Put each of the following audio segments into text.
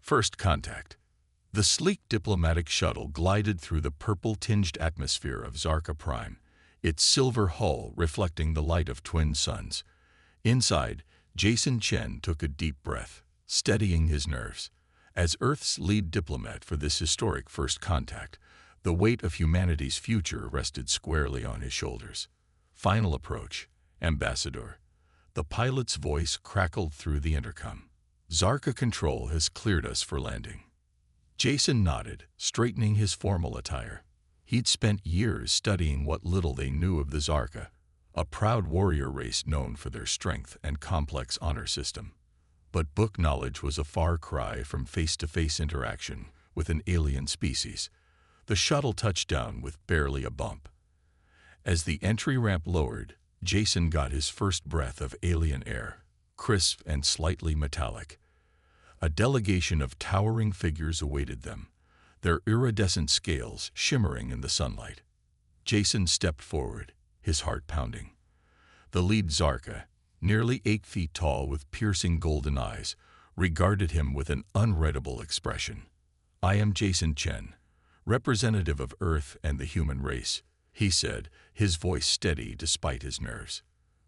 First contact. The sleek diplomatic shuttle glided through the purple-tinged atmosphere of Zarka Prime, its silver hull reflecting the light of twin suns. Inside, Jason Chen took a deep breath, steadying his nerves. As Earth's lead diplomat for this historic first contact, the weight of humanity's future rested squarely on his shoulders. Final approach, Ambassador. The pilot's voice crackled through the intercom. Zarka Control has cleared us for landing. Jason nodded, straightening his formal attire. He'd spent years studying what little they knew of the Zarka, a proud warrior race known for their strength and complex honor system. But book knowledge was a far cry from face-to-face interaction with an alien species. The shuttle touched down with barely a bump. As the entry ramp lowered, Jason got his first breath of alien air, crisp and slightly metallic. A delegation of towering figures awaited them, their iridescent scales shimmering in the sunlight. Jason stepped forward, his heart pounding. The lead Zarka, nearly 8 feet tall with piercing golden eyes, regarded him with an unreadable expression. "I am Jason Chen, representative of Earth and the human race," he said, his voice steady despite his nerves.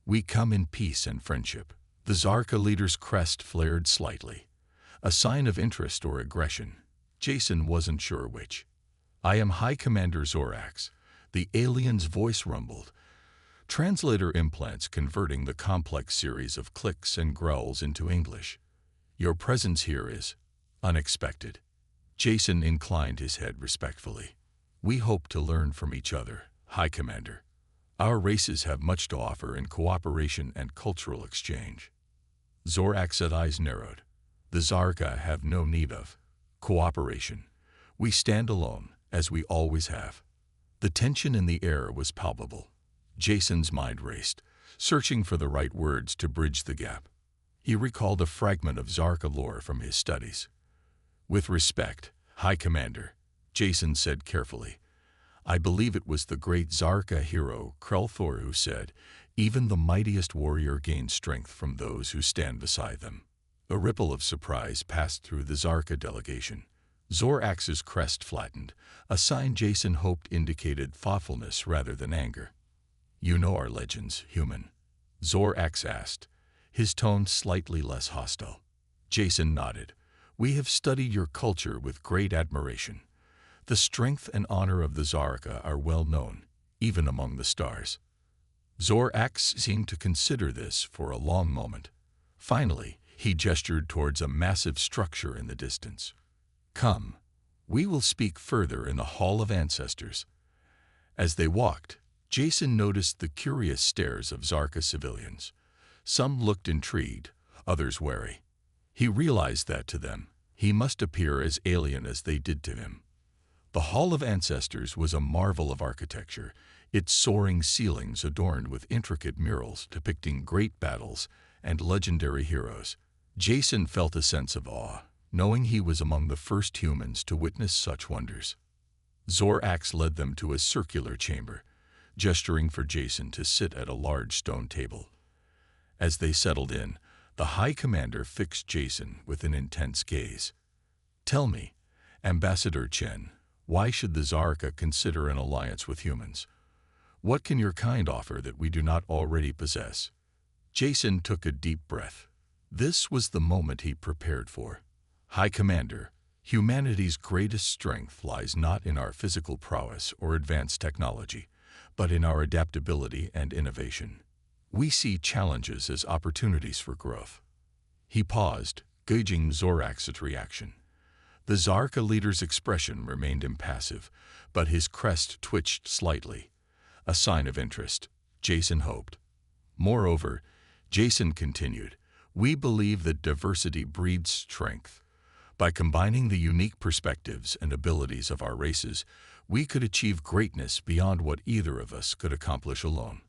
"We come in peace and friendship." The Zarka leader's crest flared slightly, a sign of interest or aggression. Jason wasn't sure which. "I am High Commander Zorax," the alien's voice rumbled, translator implants converting the complex series of clicks and growls into English. "Your presence here is unexpected." Jason inclined his head respectfully. "We hope to learn from each other, High Commander. Our races have much to offer in cooperation and cultural exchange." Zorax's eyes narrowed. "The Zarka have no need of cooperation. We stand alone, as we always have." The tension in the air was palpable. Jason's mind raced, searching for the right words to bridge the gap. He recalled a fragment of Zarka lore from his studies. "With respect, High Commander," Jason said carefully, "I believe it was the great Zarka hero Krelthor who said, 'Even the mightiest warrior gains strength from those who stand beside them.'" A ripple of surprise passed through the Zarka delegation. Zorax's crest flattened, a sign Jason hoped indicated thoughtfulness rather than anger. "You know our legends, human?" Zorax asked, his tone slightly less hostile. Jason nodded. "We have studied your culture with great admiration. The strength and honor of the Zarka are well known, even among the stars." Zorax seemed to consider this for a long moment. Finally, he gestured towards a massive structure in the distance. "Come, we will speak further in the Hall of Ancestors." As they walked, Jason noticed the curious stares of Zarka civilians. Some looked intrigued, others wary. He realized that to them, he must appear as alien as they did to him. The Hall of Ancestors was a marvel of architecture, its soaring ceilings adorned with intricate murals depicting great battles and legendary heroes. Jason felt a sense of awe, knowing he was among the first humans to witness such wonders. Zorax led them to a circular chamber, gesturing for Jason to sit at a large stone table. As they settled in, the High Commander fixed Jason with an intense gaze. "Tell me, Ambassador Chen, why should the Zarka consider an alliance with humans? What can your kind offer that we do not already possess?" Jason took a deep breath. This was the moment he prepared for. "High Commander, humanity's greatest strength lies not in our physical prowess or advanced technology, but in our adaptability and innovation. We see challenges as opportunities for growth." He paused, gauging Zorax's reaction. The Zarka leader's expression remained impassive, but his crest twitched slightly, a sign of interest, Jason hoped. Moreover, Jason continued, "We believe that diversity breeds strength. By combining the unique perspectives and abilities of our races, we could achieve greatness beyond what either of us could accomplish alone."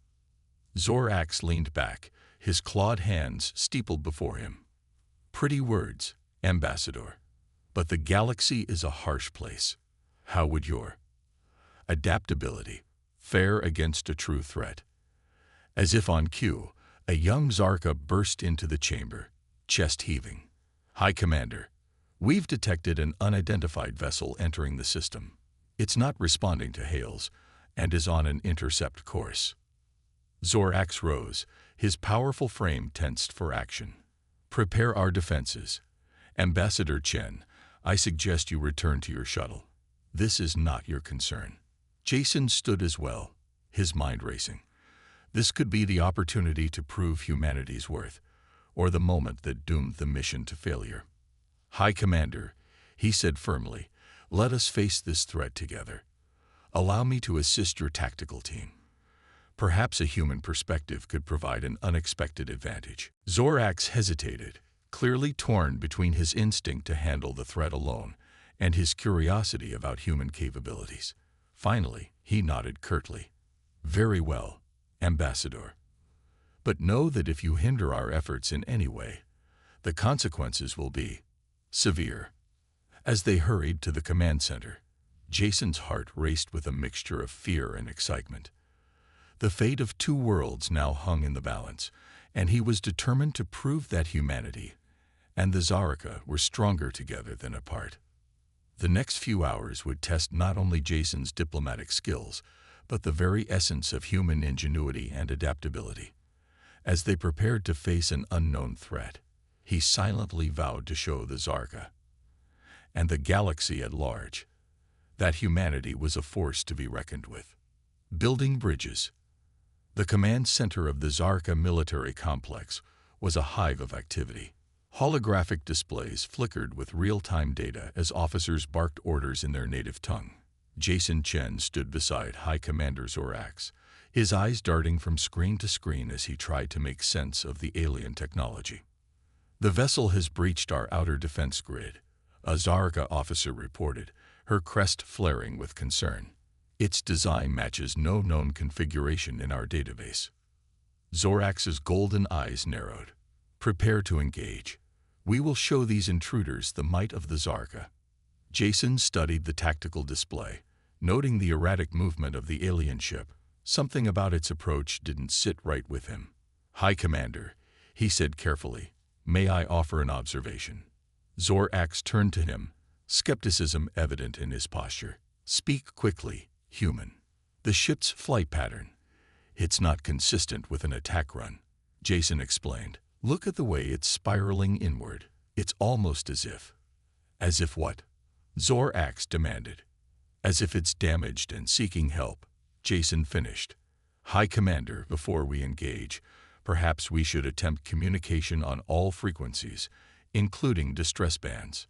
Zorax leaned back, his clawed hands steepled before him. "Pretty words, Ambassador. But the galaxy is a harsh place. How would your adaptability fare against a true threat?" As if on cue, a young Zarka burst into the chamber, chest heaving. "High Commander, We've detected an unidentified vessel entering the system. It's not responding to hails and is on an intercept course. Zorax rose, his powerful frame tensed for action. Prepare our defenses. Ambassador Chen, I suggest you return to your shuttle. This is not your concern. Jason stood as well, his mind racing. This could be the opportunity to prove humanity's worth, or the moment that doomed the mission to failure. High Commander, he said firmly, let us face this threat together. Allow me to assist your tactical team. Perhaps a human perspective could provide an unexpected advantage. Zorax hesitated, clearly torn between his instinct to handle the threat alone and his curiosity about human capabilities. Finally, he nodded curtly. Very well, Ambassador. But know that if you hinder our efforts in any way, the consequences will be severe. As they hurried to the command center, Jason's heart raced with a mixture of fear and excitement. The fate of two worlds now hung in the balance, and he was determined to prove that humanity and the Zaraka were stronger together than apart. The next few hours would test not only Jason's diplomatic skills, but the very essence of human ingenuity and adaptability. As they prepared to face an unknown threat, he silently vowed to show the Zaraka and the galaxy at large that humanity was a force to be reckoned with. Building bridges. The command center of the Zaraka military complex was a hive of activity. Holographic displays flickered with real-time data as officers barked orders in their native tongue. Jason Chen stood beside High Commander Zorax, his eyes darting from screen to screen as he tried to make sense of the alien technology. The vessel has breached our outer defense grid, a Zaraka officer reported, her crest flaring with concern. Its design matches no known configuration in our database. Zorax's golden eyes narrowed. Prepare to engage. We will show these intruders the might of the Zaraka. Jason studied the tactical display, noting the erratic movement of the alien ship. Something about its approach didn't sit right with him. High Commander, he said carefully, may I offer an observation? Zorax turned to him, skepticism evident in his posture. Speak quickly, human. The ship's flight pattern. It's not consistent with an attack run, Jason explained. Look at the way it's spiraling inward. It's almost as if. As if what? Zorax demanded. As if it's damaged and seeking help, Jason finished. High Commander, before we engage, perhaps we should attempt communication on all frequencies, including distress bands.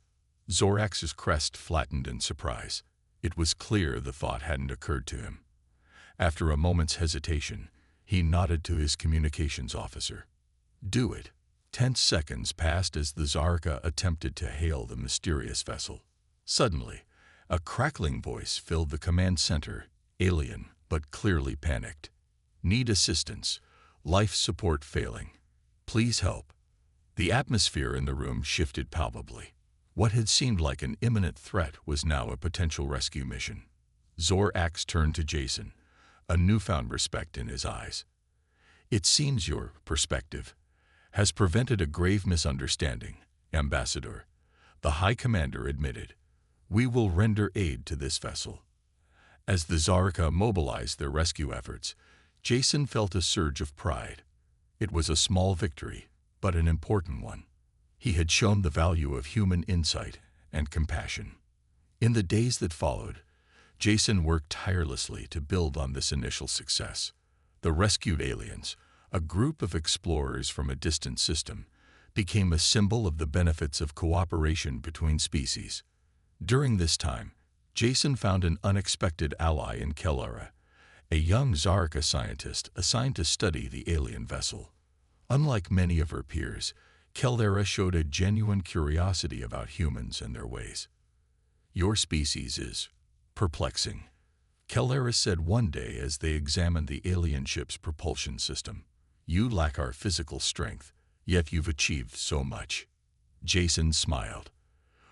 Zorax's crest flattened in surprise. It was clear the thought hadn't occurred to him. After a moment's hesitation, he nodded to his communications officer. Do it. 10 seconds passed as the Zaraka attempted to hail the mysterious vessel. Suddenly, a crackling voice filled the command center, alien, but clearly panicked. Need assistance. Life support failing. Please help. The atmosphere in the room shifted palpably. What had seemed like an imminent threat was now a potential rescue mission. Zorax turned to Jason, a newfound respect in his eyes. It seems your perspective has prevented a grave misunderstanding, Ambassador, the High Commander admitted. We will render aid to this vessel. As the Zaraka mobilized their rescue efforts, Jason felt a surge of pride. It was a small victory, but an important one. He had shown the value of human insight and compassion. In the days that followed, Jason worked tirelessly to build on this initial success. The rescued aliens, a group of explorers from a distant system, became a symbol of the benefits of cooperation between species. During this time, Jason found an unexpected ally in Kellara, a young Zaraka scientist assigned to study the alien vessel. Unlike many of her peers, Kellara showed a genuine curiosity about humans and their ways. Your species is perplexing, Kellara said one day as they examined the alien ship's propulsion system. You lack our physical strength, yet you've achieved so much. Jason smiled.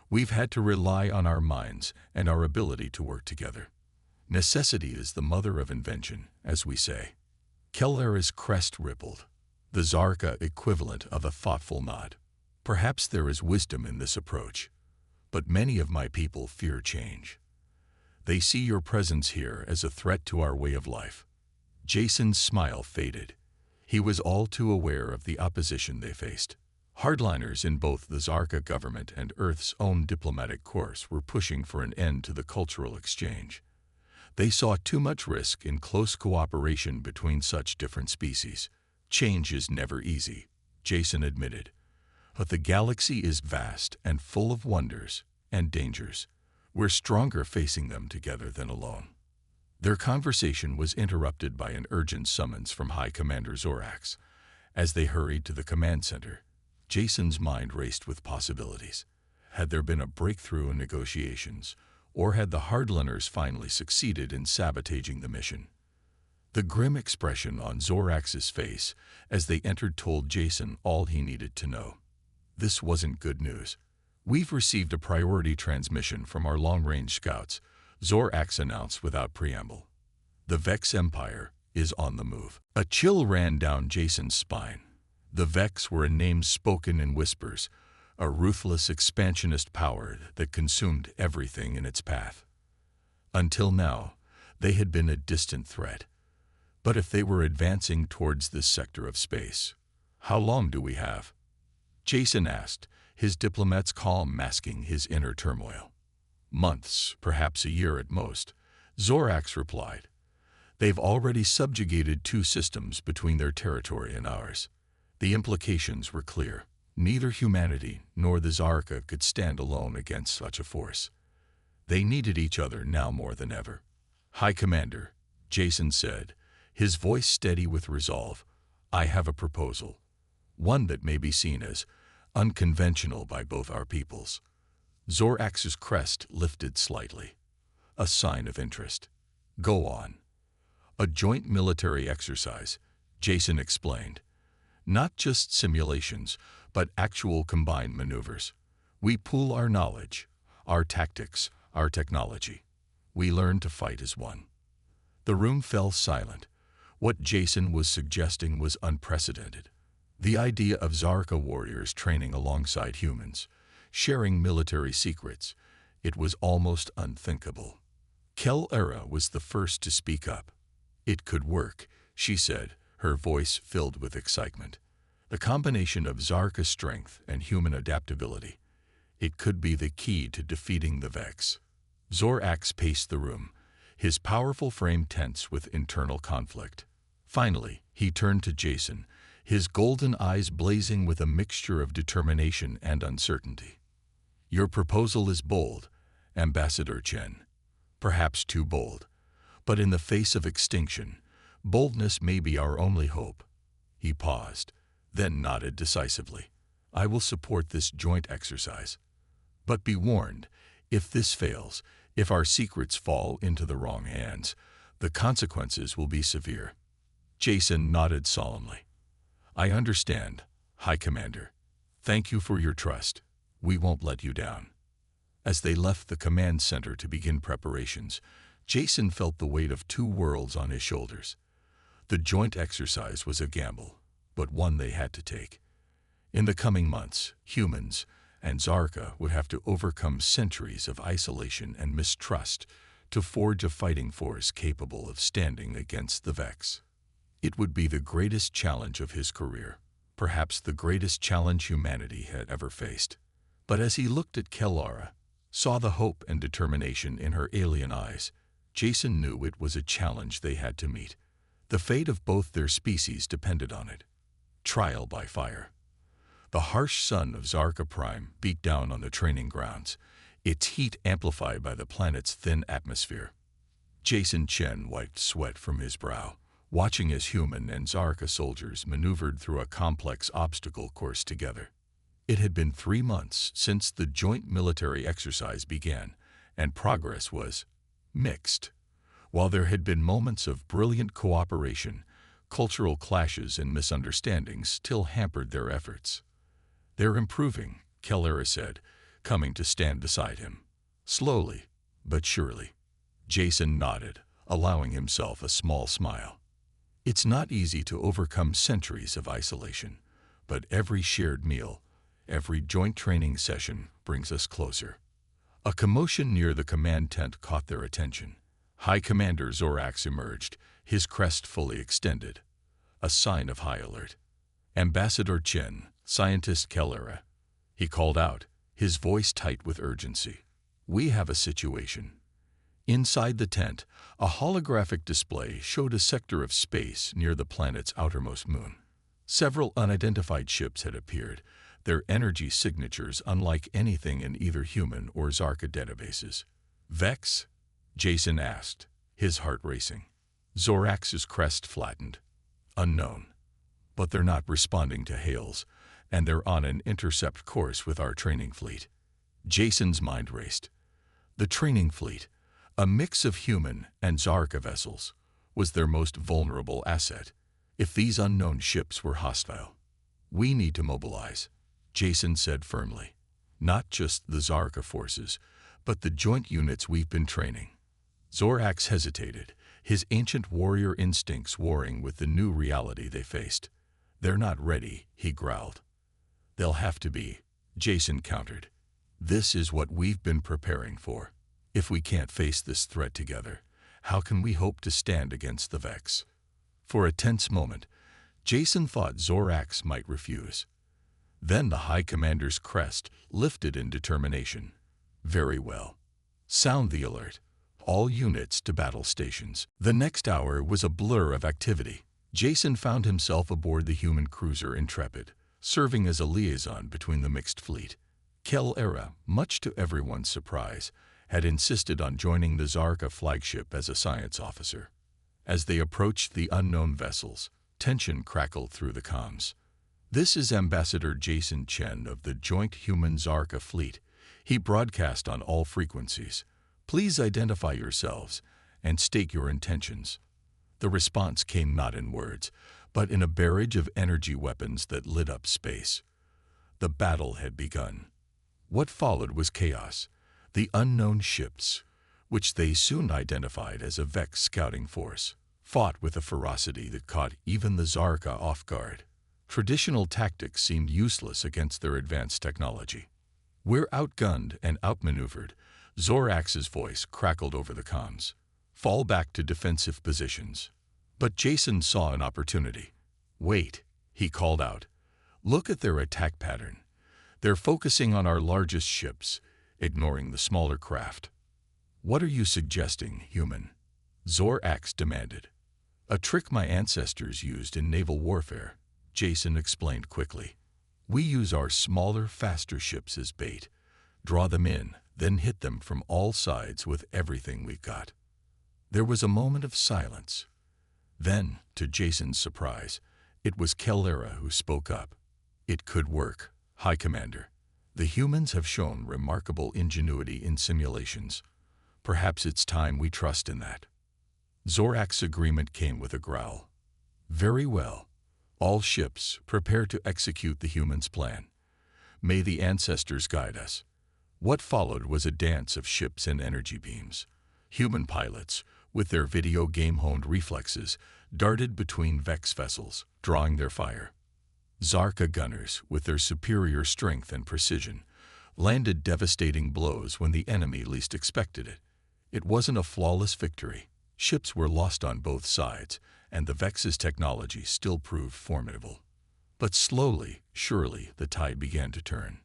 We've had to rely on our minds and our ability to work together. Necessity is the mother of invention, as we say. Kellara's crest rippled, the Zaraka equivalent of a thoughtful nod. Perhaps there is wisdom in this approach. but many of my people fear change. They see your presence here as a threat to our way of life." Jason's smile faded. He was all too aware of the opposition they faced. Hardliners in both the Zarka government and Earth's own diplomatic corps were pushing for an end to the cultural exchange. They saw too much risk in close cooperation between such different species. "Change is never easy," Jason admitted. "But the galaxy is vast and full of wonders and dangers. We're stronger facing them together than alone." Their conversation was interrupted by an urgent summons from High Commander Zorax. As they hurried to the command center, Jason's mind raced with possibilities. Had there been a breakthrough in negotiations, or had the Hardliners finally succeeded in sabotaging the mission? The grim expression on Zorax's face as they entered told Jason all he needed to know. This wasn't good news. "We've received a priority transmission from our long-range scouts," Zorax announced without preamble. "The Vex Empire is on the move." A chill ran down Jason's spine. The Vex were a name spoken in whispers, a ruthless expansionist power that consumed everything in its path. Until now, they had been a distant threat. But if they were advancing towards this sector of space, how long do we have? Jason asked, his diplomat's calm masking his inner turmoil. "Months, perhaps a year at most," Zorax replied. "They've already subjugated 2 systems between their territory and ours." The implications were clear. Neither humanity nor the Zarka could stand alone against such a force. They needed each other now more than ever. "High Commander," Jason said, his voice steady with resolve, "I have a proposal. One that may be seen as unconventional by both our peoples." Zorax's crest lifted slightly, a sign of interest. "Go on." "A joint military exercise," Jason explained. "Not just simulations, but actual combined maneuvers. We pool our knowledge, our tactics, our technology. We learn to fight as one." The room fell silent. What Jason was suggesting was unprecedented. The idea of Zarka warriors training alongside humans, sharing military secrets, it was almost unthinkable. Kel-Era was the first to speak up. "It could work," she said, her voice filled with excitement. "The combination of Zarka strength and human adaptability. It could be the key to defeating the Vex." Zorax paced the room, his powerful frame tense with internal conflict. Finally, he turned to Jason, his golden eyes blazing with a mixture of determination and uncertainty. "Your proposal is bold, Ambassador Chen. Perhaps too bold. But in the face of extinction, boldness may be our only hope." He paused, then nodded decisively. "I will support this joint exercise. But be warned, if this fails, if our secrets fall into the wrong hands, the consequences will be severe." Jason nodded solemnly. "I understand, High Commander. Thank you for your trust. We won't let you down." As they left the command center to begin preparations, Jason felt the weight of 2 worlds on his shoulders. The joint exercise was a gamble, but one they had to take. In the coming months, humans and Zarka would have to overcome centuries of isolation and mistrust to forge a fighting force capable of standing against the Vex. It would be the greatest challenge of his career, perhaps the greatest challenge humanity had ever faced. But as he looked at Kel-Era, saw the hope and determination in her alien eyes, Jason knew it was a challenge they had to meet. The fate of both their species depended on it. Trial by fire. The harsh sun of Zarka Prime beat down on the training grounds, its heat amplified by the planet's thin atmosphere. Jason Chen wiped sweat from his brow, watching as human and Zarka soldiers maneuvered through a complex obstacle course together. It had been 3 months since the joint military exercise began, and progress was mixed. While there had been moments of brilliant cooperation, cultural clashes and misunderstandings still hampered their efforts. "They're improving," Kel-Era said, coming to stand beside him. "Slowly, but surely." Jason nodded, allowing himself a small smile. "It's not easy to overcome centuries of isolation, but every shared meal, every joint training session brings us closer." A commotion near the command tent caught their attention. High Commander Zorax emerged, his crest fully extended, a sign of high alert. "Ambassador Chen, Scientist Kellera," he called out, his voice tight with urgency. "We have a situation." Inside the tent, a holographic display showed a sector of space near the planet's outermost moon. Several unidentified ships had appeared, their energy signatures unlike anything in either human or Zarka databases. "Vex?" Jason asked, his heart racing. Zorax's crest flattened. "Unknown. But they're not responding to hails, and they're on an intercept course with our training fleet." Jason's mind raced. The training fleet, a mix of human and Zarka vessels, was their most vulnerable asset. If these unknown ships were hostile, "We need to mobilize," Jason said firmly. "Not just the Zarka forces, but the joint units we've been training." Zorax hesitated, his ancient warrior instincts warring with the new reality they faced. "They're not ready," he growled. "They'll have to be," Jason countered. "This is what we've been preparing for. If we can't face this threat together, how can we hope to stand against the Vex?" For a tense moment, Jason thought Zorax might refuse. Then the High Commander's crest lifted in determination. "Very well. Sound the alert. All units to battle stations." The next hour was a blur of activity. Jason found himself aboard the human cruiser Intrepid, serving as a liaison between the mixed fleet. Kellera, much to everyone's surprise, had insisted on joining the Zarka flagship as a science officer. As they approached the unknown vessels, tension crackled through the comms. "This is Ambassador Jason Chen of the Joint Human-Zarka Fleet," he broadcast on all frequencies. "Please identify yourselves and state your intentions." The response came not in words, but in a barrage of energy weapons that lit up space. The battle had begun. What followed was chaos. The unknown ships, which they soon identified as a Vex scouting force, fought with a ferocity that caught even the Zarka off guard. Traditional tactics seemed useless against their advanced technology. "We're outgunned and outmaneuvered," Zorax's voice crackled over the comms. "Fall back to defensive positions." But Jason saw an opportunity. "Wait," he called out. "Look at their attack pattern. They're focusing on our largest ships, ignoring the smaller craft." "What are you suggesting, human?" Zorax demanded. "A trick my ancestors used in naval warfare," Jason explained quickly. "We use our smaller, faster ships as bait, draw them in, then hit them from all sides with everything we've got." There was a moment of silence. Then, to Jason's surprise, it was Kellera who spoke up. "It could work, High Commander. The humans have shown remarkable ingenuity in simulations. Perhaps it's time we trust in that." Zorax's agreement came with a growl. "Very well. All ships, prepare to execute the humans' plan. May the ancestors guide us." What followed was a dance of ships and energy beams. Human pilots, with their video game-honed reflexes, darted between Vex vessels, drawing their fire. Zarka gunners, with their superior strength and precision, landed devastating blows when the enemy least expected it. It wasn't a flawless victory. Ships were lost on both sides, and the Vex's technology still proved formidable. But slowly, surely, the tide began to turn.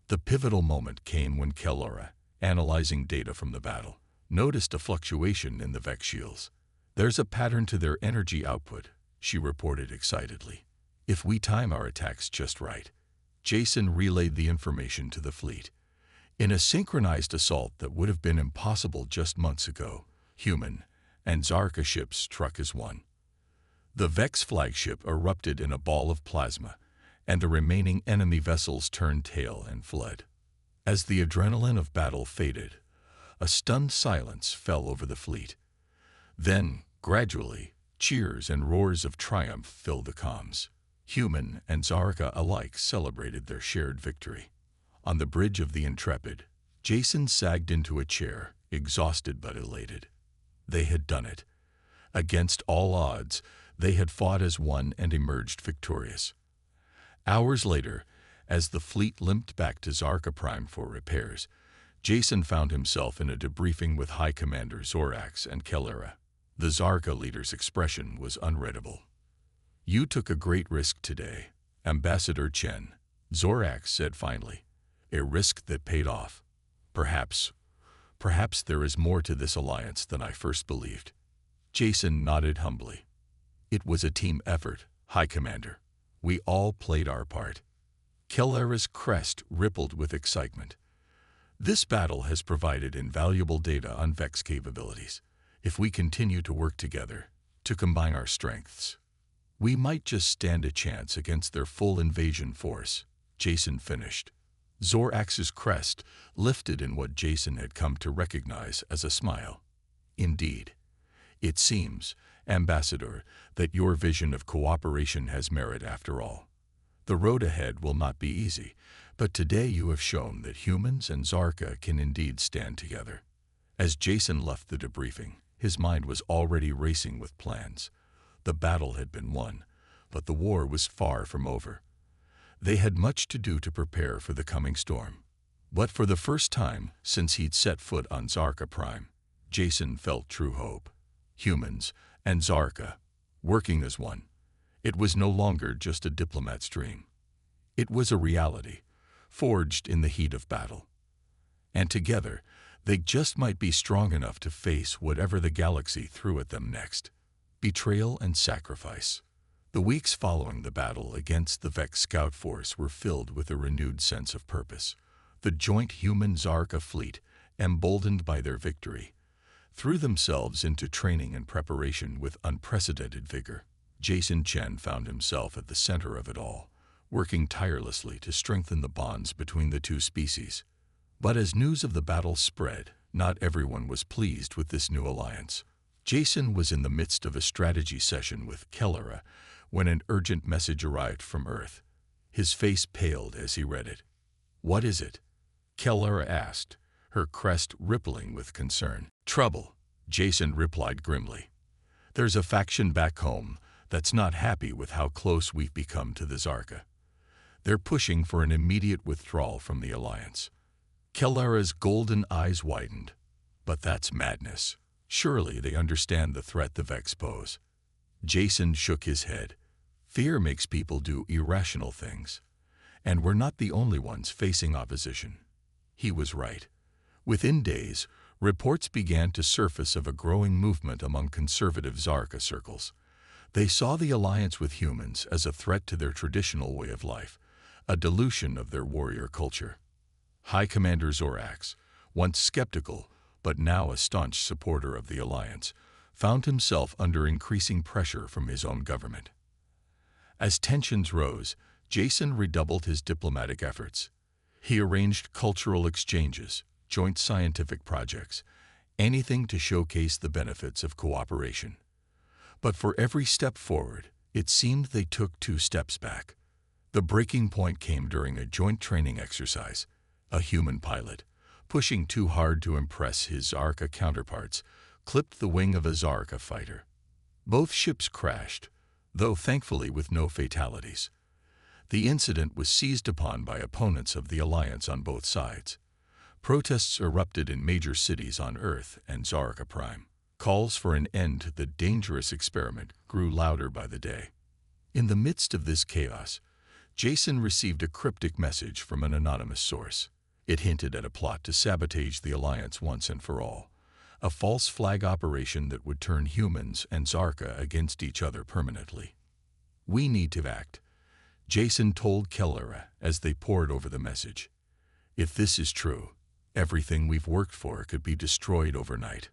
The pivotal moment came when Kellera, analyzing data from the battle, noticed a fluctuation in the Vex shields. "There's a pattern to their energy output," she reported excitedly. "If we time our attacks just right." Jason relayed the information to the fleet. In a synchronized assault that would have been impossible just months ago, human and Zarka ships struck as one. The Vex flagship erupted in a ball of plasma, and the remaining enemy vessels turned tail and fled. As the adrenaline of battle faded, a stunned silence fell over the fleet. Then, gradually, cheers and roars of triumph filled the comms. Human and Zarka alike celebrated their shared victory. On the bridge of the Intrepid, Jason sagged into a chair, exhausted but elated. They had done it. Against all odds, they had fought as one and emerged victorious. Hours later, as the fleet limped back to Zarka Prime for repairs, Jason found himself in a debriefing with High Commander Zorax and Kelera. The Zarka leader's expression was unreadable. "You took a great risk today, Ambassador Chen," Zorax said finally. "A risk that paid off. Perhaps there is more to this alliance than I first believed." Jason nodded humbly. "It was a team effort, High Commander. We all played our part." Kelera's crest rippled with excitement. "This battle has provided invaluable data on Vex capabilities. If we continue to work together, to combine our strengths, we might just stand a chance against their full invasion force," Jason finished. Zorax's crest lifted in what Jason had come to recognize as a smile. "Indeed. It seems, Ambassador, that your vision of cooperation has merit after all. The road ahead will not be easy, but today you have shown that humans and Zarka can indeed stand together." As Jason left the debriefing, his mind was already racing with plans. The battle had been won, but the war was far from over. They had much to do to prepare for the coming storm. But for the first time since he'd set foot on Zarka Prime, Jason felt true hope. Humans and Zarka, working as one. It was no longer just a diplomat's dream. It was a reality, forged in the heat of battle. And together, they just might be strong enough to face whatever the galaxy threw at them next. Betrayal and sacrifice. The weeks following the battle against the Vex Scout Force were filled with a renewed sense of purpose. The joint human-Zarka fleet, emboldened by their victory, threw themselves into training and preparation with unprecedented vigor. Jason Chen found himself at the center of it all, working tirelessly to strengthen the bonds between the two species. But as news of the battle spread, not everyone was pleased with this new alliance. Jason was in the midst of a strategy session with Kelera when an urgent message arrived from Earth. His face paled as he read it. "What is it?" Kelera asked, her crest rippling with concern. "Trouble," Jason replied grimly. "There's a faction back home that's not happy with how close we've become to the Zarka. They're pushing for an immediate withdrawal from the alliance." Kelera's golden eyes widened. "But that's madness. Surely they understand the threat the Vex pose." Jason shook his head. "Fear makes people do irrational things. And we're not the only ones facing opposition." He was right. Within days, reports began to surface of a growing movement among conservative Zarka circles. They saw the alliance with humans as a threat to their traditional way of life, a dilution of their warrior culture. High Commander Zorax, once skeptical but now a staunch supporter of the alliance, found himself under increasing pressure from his own government. As tensions rose, Jason redoubled his diplomatic efforts. He arranged cultural exchanges, joint scientific projects, anything to showcase the benefits of cooperation. But for every step forward, it seemed they took 2 steps back. The breaking point came during a joint training exercise. A human pilot, pushing too hard to impress his Zarka counterparts, clipped the wing of a Zarka fighter. Both ships crashed, though thankfully with no fatalities. The incident was seized upon by opponents of the alliance on both sides. Protests erupted in major cities on Earth and Zarka Prime. Calls for an end to the dangerous experiment grew louder by the day. In the midst of this chaos, Jason received a cryptic message from an anonymous source. It hinted at a plot to sabotage the alliance once and for all, a false flag operation that would turn humans and Zarka against each other permanently. "We need to act," Jason told Kelera as they pored over the message. "If this is true, everything we've worked for could be destroyed overnight."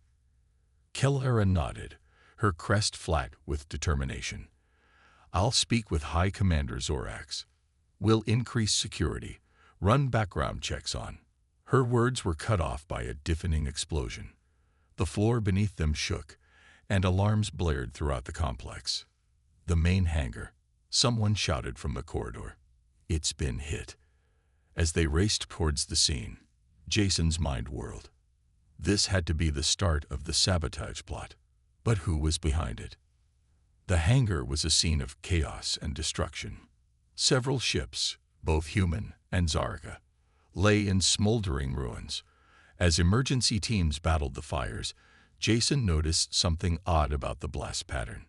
Kelera nodded, her crest flat with determination. "I'll speak with High Commander Zorax. We'll increase security, run background checks on." Her words were cut off by a deafening explosion. The floor beneath them shook, and alarms blared throughout the complex. "The main hangar," someone shouted from the corridor. "It's been hit." As they raced towards the scene, Jason's mind whirled. This had to be the start of the sabotage plot. But who was behind it? The hangar was a scene of chaos and destruction. Several ships, both human and Zarka, lay in smoldering ruins, As emergency teams battled the fires, Jason noticed something odd about the blast pattern.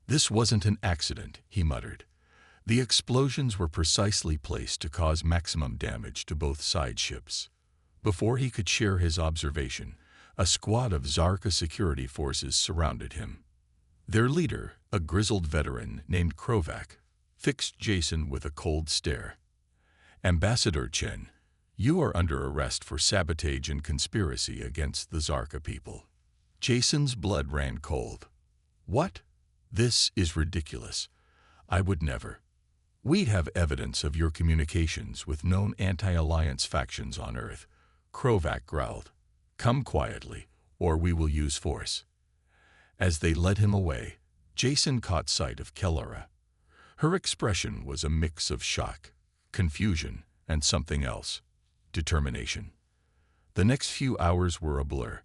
"This wasn't an accident," he muttered. The explosions were precisely placed to cause maximum damage to both side ships. Before he could share his observation, a squad of Zarka security forces surrounded him. Their leader, a grizzled veteran named Krovac, fixed Jason with a cold stare. "Ambassador Chen, you are under arrest for sabotage and conspiracy against the Zarka people." Jason's blood ran cold. "What? This is ridiculous. I would never. We'd have evidence of your communications with known anti-alliance factions on Earth," Krovac growled. "Come quietly, or we will use force." As they led him away, Jason caught sight of Kellara. Her expression was a mix of shock, confusion, and something else: determination. The next few hours were a blur.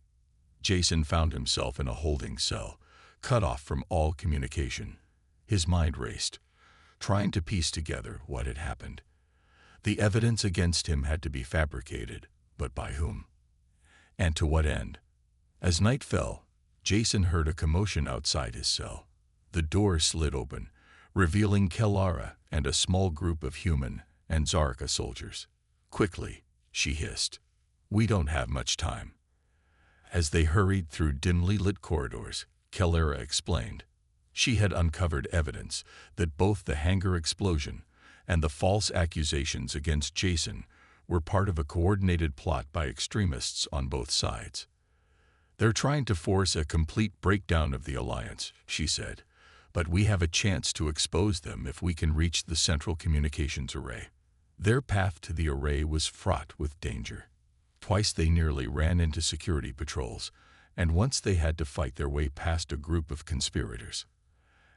Jason found himself in a holding cell, cut off from all communication. His mind raced, trying to piece together what had happened. The evidence against him had to be fabricated, but by whom? And to what end? As night fell, Jason heard a commotion outside his cell. The door slid open, revealing Kellara and a small group of human and Zarka soldiers. "Quickly," she hissed. "We don't have much time." As they hurried through dimly lit corridors, Kellara explained. She had uncovered evidence that both the hangar explosion and the false accusations against Jason were part of a coordinated plot by extremists on both sides. "They're trying to force a complete breakdown of the alliance," she said, "but we have a chance to expose them if we can reach the central communications array." Their path to the array was fraught with danger. Twice they nearly ran into security patrols, and once they had to fight their way past a group of conspirators.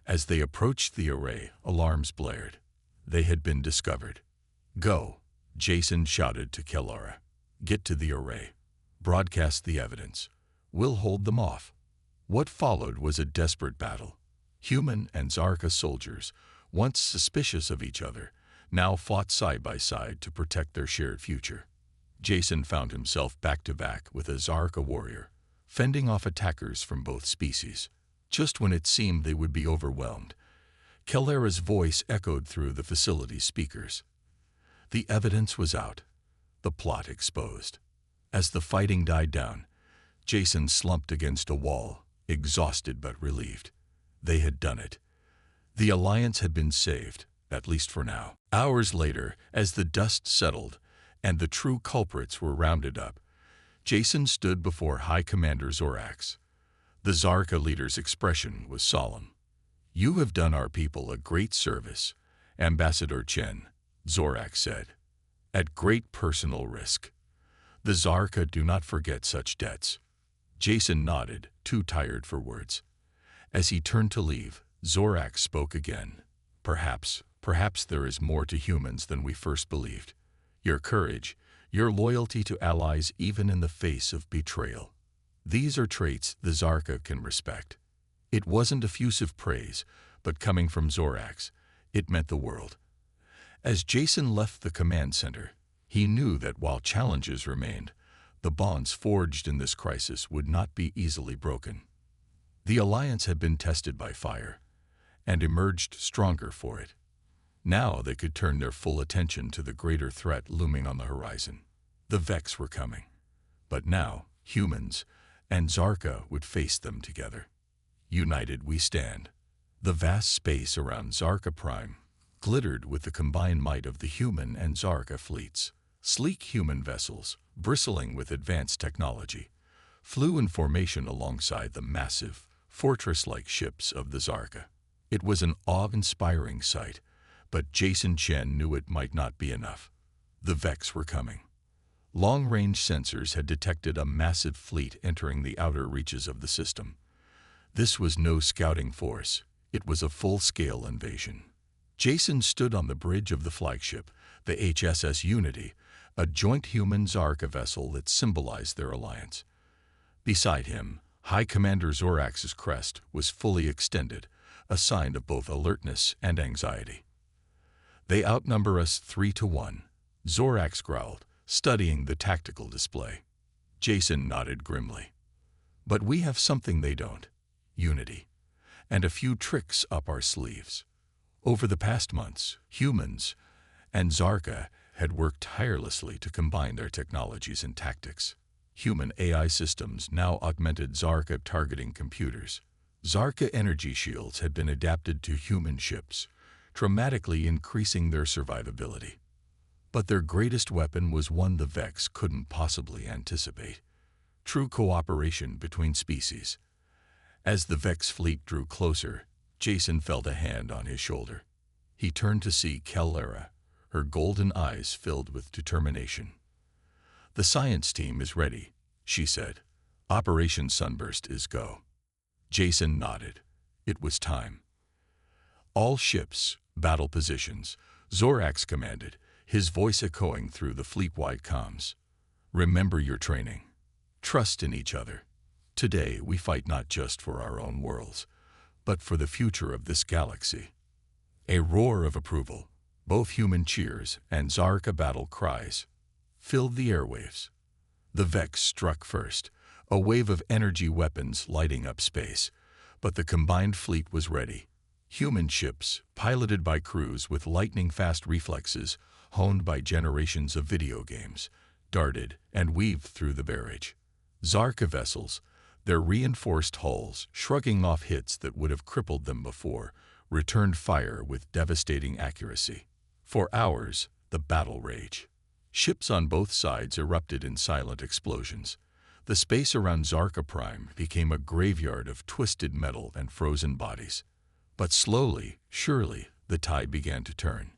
As they approached the array, alarms blared. They had been discovered. "Go," Jason shouted to Kellara. "Get to the array. Broadcast the evidence. We'll hold them off." What followed was a desperate battle. Human and Zarka soldiers, once suspicious of each other, now fought side by side to protect their shared future. Jason found himself back to back with a Zarka warrior, fending off attackers from both species. Just when it seemed they would be overwhelmed, Kellara's voice echoed through the facility's speakers. The evidence was out, the plot exposed. As the fighting died down, Jason slumped against a wall, exhausted but relieved. They had done it. The Alliance had been saved, at least for now. Hours later, as the dust settled and the true culprits were rounded up, Jason stood before High Commander Zorax. The Zarka leader's expression was solemn. "You have done our people a great service, Ambassador Chen," Zorax said, "at great personal risk. The Zarka do not forget such debts." Jason nodded, too tired for words. As he turned to leave, Zorax spoke again. Perhaps there is more to humans than we first believed. Your courage, your loyalty to allies even in the face of betrayal. These are traits the Zarka can respect." It wasn't effusive praise, but coming from Zorax, it meant the world. As Jason left the command center, he knew that while challenges remained, the bonds forged in this crisis would not be easily broken. The Alliance had been tested by fire, and emerged stronger for it. Now they could turn their full attention to the greater threat looming on the horizon. The Vex were coming, but now humans and Zarka would face them together. United we stand. The vast space around Zarka Prime glittered with the combined might of the human and Zarka fleets. Sleek human vessels, bristling with advanced technology, flew in formation alongside the massive, fortress-like ships of the Zarka. It was an awe-inspiring sight, but Jason Chen knew it might not be enough. The Vex were coming. Long-range sensors had detected a massive fleet entering the outer reaches of the system. This was no scouting force. It was a full-scale invasion. Jason stood on the bridge of the flagship, the HSS Unity, a joint human Zarka vessel that symbolized their alliance. Beside him, High Commander Zorax's crest was fully extended, a sign of both alertness and anxiety. "They outnumber us 3-1, Zorax growled, studying the tactical display. Jason nodded grimly. But we have something they don't. Unity. And a few tricks up our sleeves. Over the past months, humans and Zarka had worked tirelessly to combine their technologies and tactics. Human AI systems now augmented Zarka targeting computers. Zarka energy shields had been adapted to human ships, dramatically increasing their survivability. But their greatest weapon was one the Vex couldn't possibly anticipate: true cooperation between species. As the Vex fleet drew closer, Jason felt a hand on his shoulder. He turned to see Kel'Lara, her golden eyes filled with determination. "The science team is ready," she said. "Operation Sunburst is go." Jason nodded. It was time. "All ships, battle positions," Zorax commanded, his voice echoing through the fleet-wide comms. "Remember your training. Trust in each other. Today we fight not just for our own worlds, but for the future of this galaxy." A roar of approval, both human cheers and Zarka battle cries, filled the airwaves. The Vex struck first, a wave of energy weapons lighting up space, but the combined fleet was ready. Human ships, piloted by crews with lightning-fast reflexes, honed by generations of video games, darted and weaved through the barrage. Zarka vessels, their reinforced hulls shrugging off hits that would have crippled them before, returned fire with devastating accuracy. For hours, the battle raged. Ships on both sides erupted in silent explosions. The space around Zarka Prime became a graveyard of twisted metal and frozen bodies. But slowly, surely, the tide began to turn.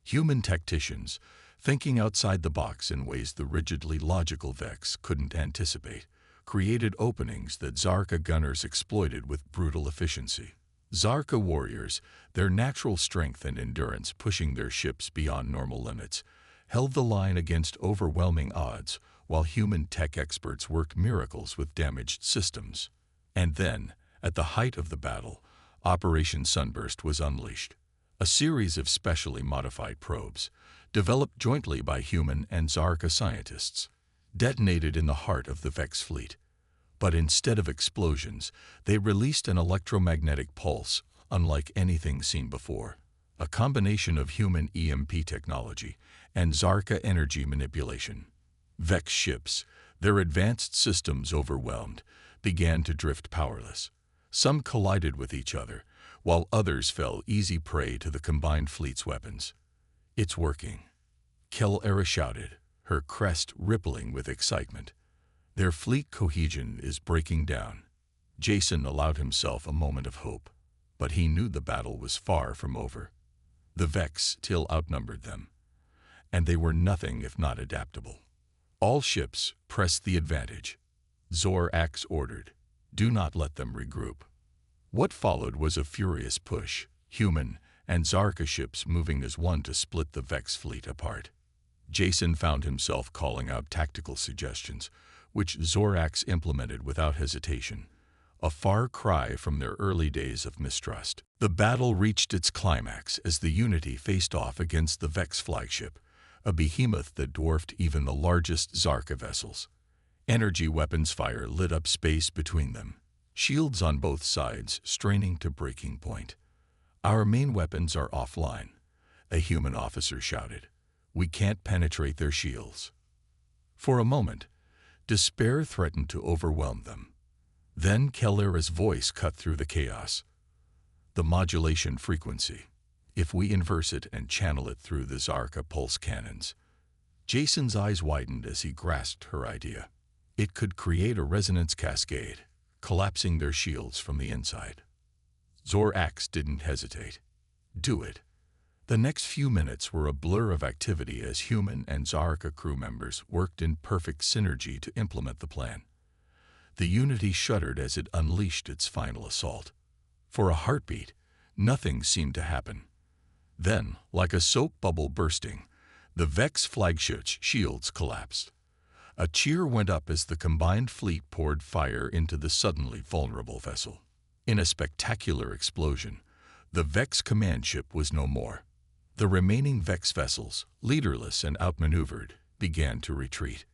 Human tacticians, thinking outside the box in ways the rigidly logical Vex couldn't anticipate, created openings that Zarka gunners exploited with brutal efficiency. Zarka warriors, their natural strength and endurance pushing their ships beyond normal limits, held the line against overwhelming odds, while human tech experts worked miracles with damaged systems. And then, at the height of the battle, Operation Sunburst was unleashed. A series of specially modified probes, developed jointly by human and Zarka scientists, detonated in the heart of the Vex fleet. But instead of explosions, they released an electromagnetic pulse unlike anything seen before, a combination of human EMP technology and Zarka energy manipulation. Vex ships, their advanced systems overwhelmed, began to drift powerless. Some collided with each other, while others fell easy prey to the combined fleet's weapons. "It's working," Kel'Lara shouted, her crest rippling with excitement. "Their fleet cohesion is breaking down." Jason allowed himself a moment of hope, but he knew the battle was far from over. The Vex still outnumbered them, and they were nothing if not adaptable. "All ships, press the advantage," Zorax ordered. "Do not let them regroup." What followed was a furious push, human and Zarka ships moving as one to split the Vex fleet apart. Jason found himself calling out tactical suggestions, which Zorax implemented without hesitation, a far cry from their early days of mistrust. The battle reached its climax as the Unity faced off against the Vex flagship, a behemoth that dwarfed even the largest Zarka vessels. Energy weapons fire lit up space between them, shields on both sides straining to breaking point. "Our main weapons are offline," a human officer shouted. "We can't penetrate their shields." For a moment, despair threatened to overwhelm them. Then Kel'Lara's voice cut through the chaos. "The modulation frequency. If we inverse it and channel it through the Zarka pulse cannons." Jason's eyes widened as he grasped her idea. It could create a resonance cascade, collapsing their shields from the inside. Zorax didn't hesitate. "Do it." The next few minutes were a blur of activity as human and Zarka crew members worked in perfect synergy to implement the plan. The Unity shuddered as it unleashed its final assault. For a heartbeat, nothing seemed to happen. Then, like a soap bubble bursting, the Vex flagship's shields collapsed. A cheer went up as the combined fleet poured fire into the suddenly vulnerable vessel. In a spectacular explosion, the Vex command ship was no more. The remaining Vex vessels, leaderless and outmaneuvered, began to retreat.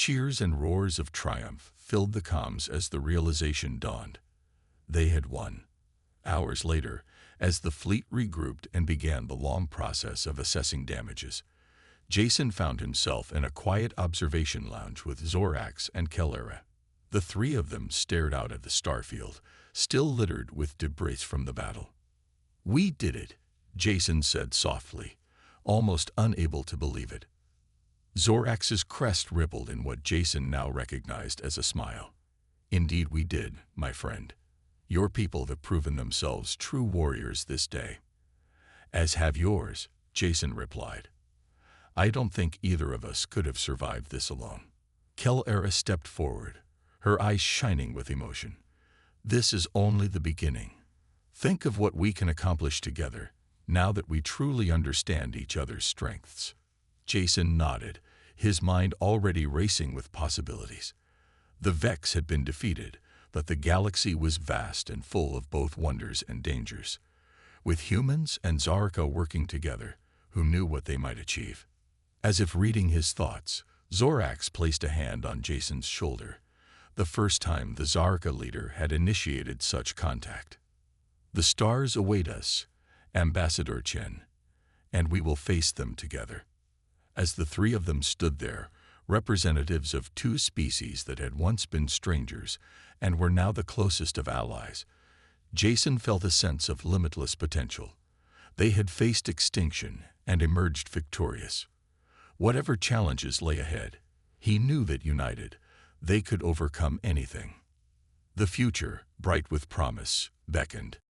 Cheers and roars of triumph filled the comms as the realization dawned. They had won. Hours later, as the fleet regrouped and began the long process of assessing damages, Jason found himself in a quiet observation lounge with Zorax and Kelera. The three of them stared out at the starfield, still littered with debris from the battle. "We did it," Jason said softly, almost unable to believe it. Zorax's crest rippled in what Jason now recognized as a smile. "Indeed we did, my friend. Your people have proven themselves true warriors this day." "As have yours," Jason replied. "I don't think either of us could have survived this alone." Kelera stepped forward, her eyes shining with emotion. "This is only the beginning. Think of what we can accomplish together, now that we truly understand each other's strengths." Jason nodded, his mind already racing with possibilities. The Vex had been defeated, but the galaxy was vast and full of both wonders and dangers. With humans and Zarka working together, who knew what they might achieve? As if reading his thoughts, Zorax placed a hand on Jason's shoulder, the first time the Zarka leader had initiated such contact. "The stars await us, Ambassador Chen, and we will face them together." As the three of them stood there, representatives of two species that had once been strangers and were now the closest of allies, Jason felt a sense of limitless potential. They had faced extinction and emerged victorious. Whatever challenges lay ahead, he knew that united, they could overcome anything. The future, bright with promise, beckoned.